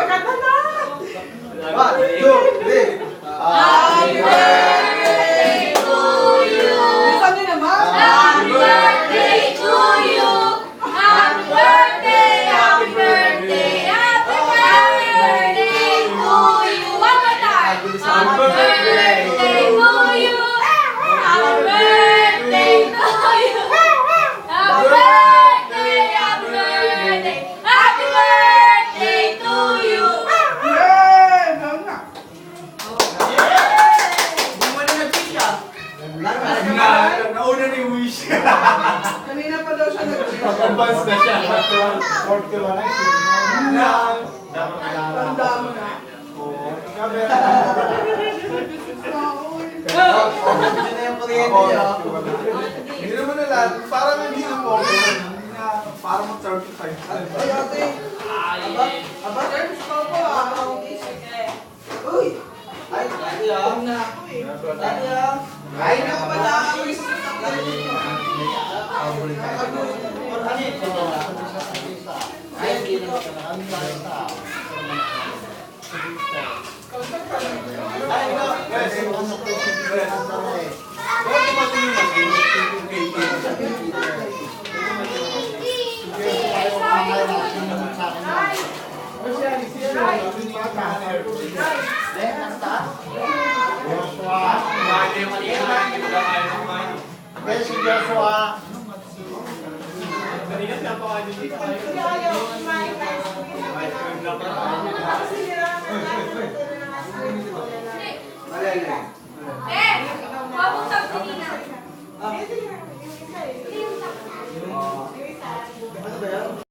Hoy, kanta na! 1, 2, 3. Happy birthday to you. Bilisan niyo naman! Happy birthday to you. Happy birthday, happy birthday, happy birthday to you. One more time. Happy birthday to you. Happy birthday to you. Happy birthday, happy birthday, happy birthday to you. Yay! Gawin na! Hindi mo na nag-wish ah. Nauna ni Wish. Kanina pa daw siya Advance na siya. 41 na Tanda mo na. Hindi na yung kuryente niya. Hindi naman na lang. Parang hindi na po. Hindi na. Parang mag-35. Ay, ate. Aba, gusto ko po ah. Uy! Ay, dati ah. Huwag na ako eh. Dati ah. Ay, naku pala ako eh. Ay, hindi na kita. Ay, ikaw. Yes. Eh, papunta ko nina. Ah.